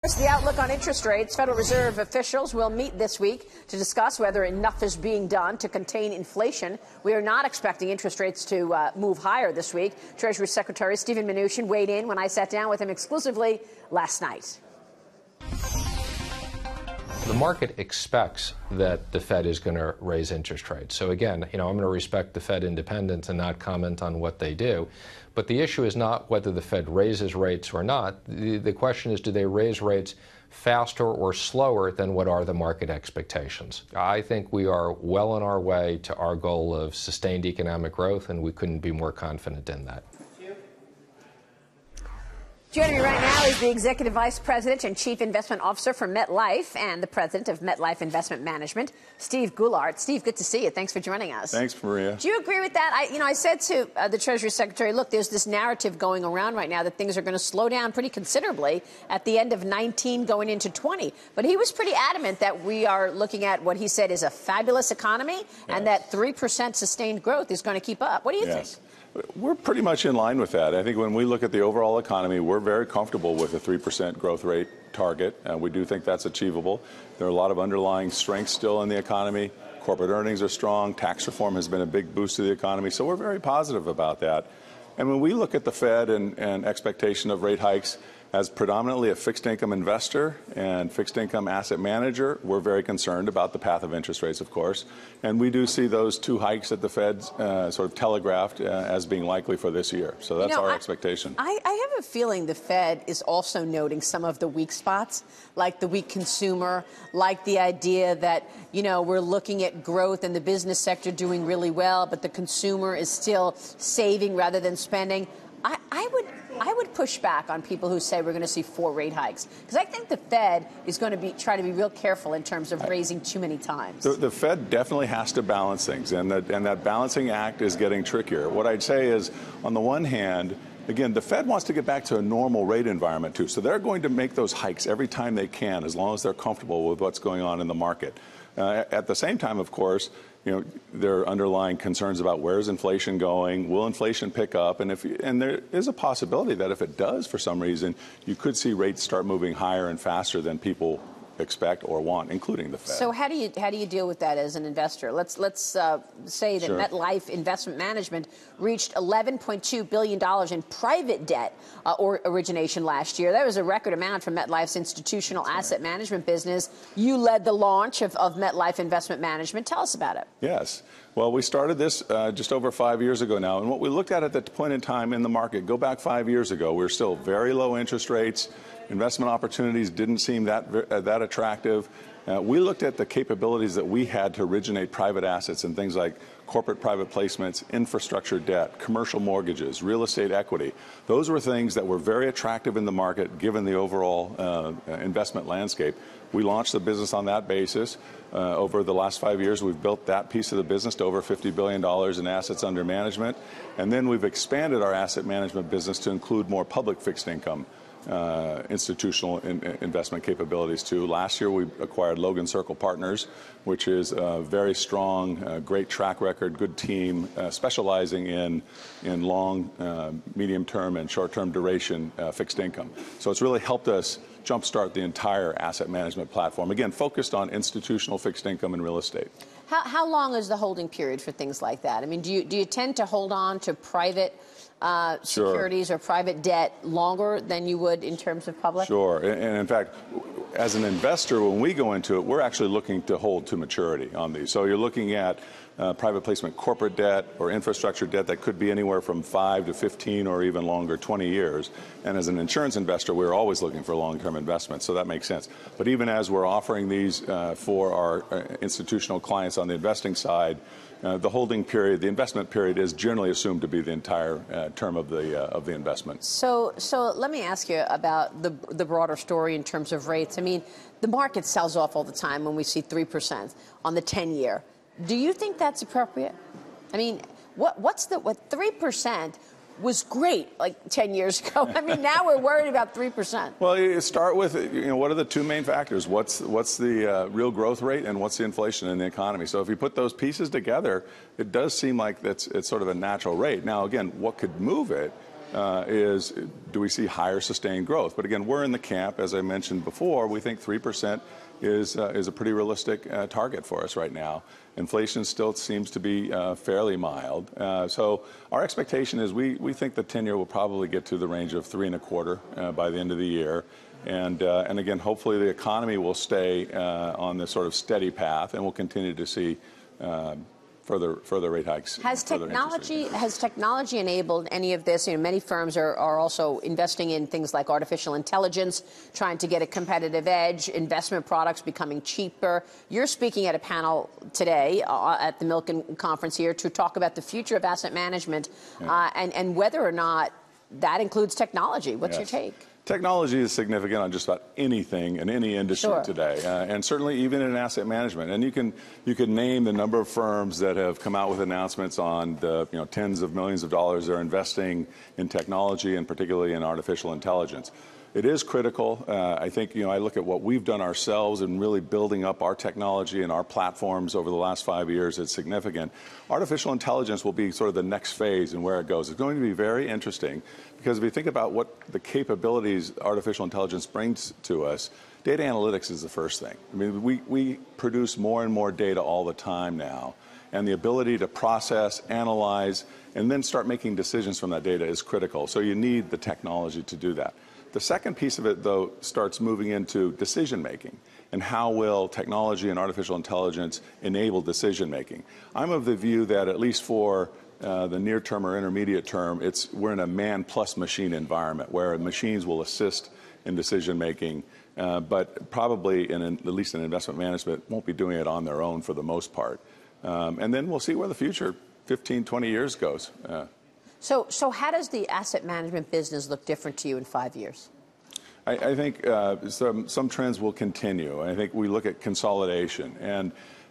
The outlook on interest rates. Federal Reserve officials will meet this week to discuss whether enough is being done to contain inflation. We are not expecting interest rates to move higher this week. Treasury Secretary Steven Mnuchin weighed in when I sat down with him exclusively last night. The market expects that the Fed is going to raise interest rates. So again, I'm going to respect the Fed independence and not comment on what they do. But the issue is not whether the Fed raises rates or not. The question is, do they raise rates faster or slower than what are the market expectations? I think we are well on our way to our goal of sustained economic growth, and we couldn't be more confident in that. Joining me right now is the Executive Vice President and Chief Investment Officer for MetLife and the President of MetLife Investment Management, Steve Goulart. Steve, good to see you. Thanks for joining us. Thanks, Maria. Do you agree with that? I said to the Treasury Secretary, look, there's this narrative going around right now that things are going to slow down pretty considerably at the end of 19 going into 20. But he was pretty adamant that we are looking at what he said is a fabulous economy and that 3% sustained growth is going to keep up. What do you think? We're pretty much in line with that. I think when we look at the overall economy, we're very comfortable with a 3% growth rate target. We do think that's achievable. There are a lot of underlying strengths still in the economy. Corporate earnings are strong. Tax reform has been a big boost to the economy. So we're very positive about that. And when we look at the Fed and expectation of rate hikes, as predominantly a fixed income investor and fixed income asset manager, we're very concerned about the path of interest rates, of course. And we do see those two hikes that the Fed sort of telegraphed as being likely for this year. So that's our expectation. I have a feeling the Fed is also noting some of the weak spots, like the weak consumer, like the idea that, we're looking at growth and the business sector doing really well, but the consumer is still saving rather than spending. I would push back on people who say we're going to see 4 rate hikes, because I think the Fed is going to try to be real careful in terms of raising too many times. The Fed definitely has to balance things, and that balancing act is getting trickier. What I'd say is, on the one hand, again, the Fed wants to get back to a normal rate environment, too. So they're going to make those hikes every time they can, as long as they're comfortable with what's going on in the market. At the same time, of course, there are underlying concerns about where's inflation going, will inflation pick up, and there is a possibility that if it does for some reason, you could see rates start moving higher and faster than people expect or want, including the Fed. So how do you deal with that as an investor? Let's say that MetLife Investment Management reached $11.2 billion in private debt or origination last year. That was a record amount for MetLife's institutional asset management business. You led the launch of MetLife Investment Management. Tell us about it. Yes. Well, we started this just over 5 years ago now, and what we looked at that point in time in the market, go back 5 years ago, we were still very low interest rates. Investment opportunities didn't seem that attractive. We looked at the capabilities that we had to originate private assets and things like corporate private placements, infrastructure debt, commercial mortgages, real estate equity. Those were things that were very attractive in the market given the overall investment landscape. We launched the business on that basis. Over the last 5 years, we've built that piece of the business to over $50 billion in assets under management. And then we've expanded our asset management business to include more public fixed income institutional investment capabilities too. Last year we acquired Logan Circle Partners, which is a very strong, great track record, good team, specializing in long, medium-term, and short-term duration fixed income. So it's really helped us jumpstart the entire asset management platform, again, focused on institutional fixed income and real estate. How long is the holding period for things like that? I mean, do you tend to hold on to private securities or private debt longer than you would in terms of public? Sure. And in fact, as an investor, when we go into it, we're actually looking to hold to maturity on these. So you're looking at private placement corporate debt or infrastructure debt that could be anywhere from 5 to 15 or even longer, 20 years. And as an insurance investor, we're always looking for long-term investments, so that makes sense. But even as we're offering these for our institutional clients on the investing side, the holding period, the investment period, is generally assumed to be the entire term of the investment. So let me ask you about the broader story in terms of rates. I mean, the market sells off all the time when we see 3% on the 10-year. Do you think that's appropriate? I mean, what 3% was great like 10 years ago. I mean, now we're worried about 3%. Well, you start with, what are the two main factors? What's the real growth rate and what's the inflation in the economy? So if you put those pieces together, it does seem like it's sort of a natural rate. Now, again, what could move it is, do we see higher sustained growth? But again, we're in the camp, as I mentioned before, we think 3% is a pretty realistic target for us right now. Inflation still seems to be fairly mild. So our expectation is we think the 10-year will probably get to the range of 3.25 by the end of the year. And again, hopefully the economy will stay on this sort of steady path, and we'll continue to see further rate hikes. Has technology enabled any of this? You know, many firms are also investing in things like artificial intelligence, trying to get a competitive edge, investment products becoming cheaper. You're speaking at a panel today at the Milken Conference here to talk about the future of asset management and whether or not that includes technology. What's your take? Technology is significant on just about anything in any industry today, and certainly even in asset management. And you can name the number of firms that have come out with announcements on the tens of millions of dollars they're investing in technology, and particularly in artificial intelligence. It is critical. I think I look at what we've done ourselves in really building up our technology and our platforms over the last 5 years. It's significant. Artificial intelligence will be sort of the next phase and where it goes. It's going to be very interesting because if you think about what the capabilities artificial intelligence brings to us, data analytics is the first thing. I mean, we produce more and more data all the time now, and the ability to process, analyze, and then start making decisions from that data is critical. So you need the technology to do that. The second piece of it, though, starts moving into decision-making and how will technology and artificial intelligence enable decision-making. I'm of the view that at least for the near term or intermediate term, we're in a man-plus-machine environment where machines will assist in decision-making, but probably, at least in investment management, won't be doing it on their own for the most part. And then we'll see where the future 15, 20 years goes. So how does the asset management business look different to you in 5 years? I think some trends will continue. I think we look at consolidation,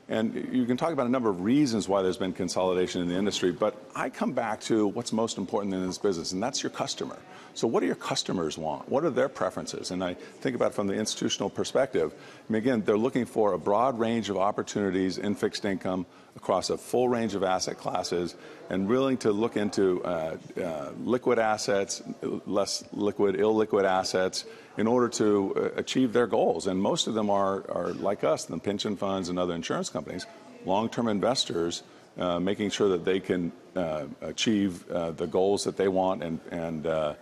and you can talk about a number of reasons why there's been consolidation in the industry, but I come back to what's most important in this business, and that's your customer. So what do your customers want? What are their preferences? And I think about it from the institutional perspective. I mean, again, they're looking for a broad range of opportunities in fixed income across a full range of asset classes, and willing to look into liquid assets, less liquid, illiquid assets, in order to achieve their goals. And most of them are like us, the pension funds and other insurance companies, long-term investors, making sure that they can achieve the goals that they want and the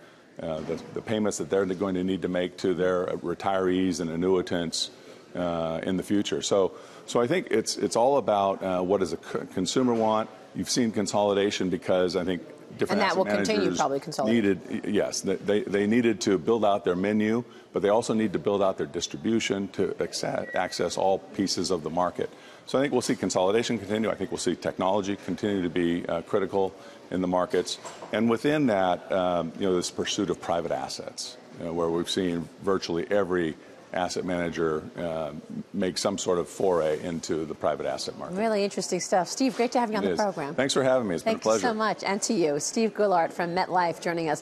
payments that they're going to need to make to their retirees and annuitants in the future. So I think it's all about what does a consumer want. You've seen consolidation because I think different asset managers continue, probably consolidating. They needed to build out their menu, but they also need to build out their distribution to access all pieces of the market. So I think we'll see consolidation continue. I think we'll see technology continue to be critical in the markets, and within that, this pursuit of private assets, where we've seen virtually every asset manager make some sort of foray into the private asset market. Really interesting stuff. Steve, great to have you on the program. Thanks for having me. It's been a pleasure. Thanks so much. And to you, Steve Goulart from MetLife, joining us.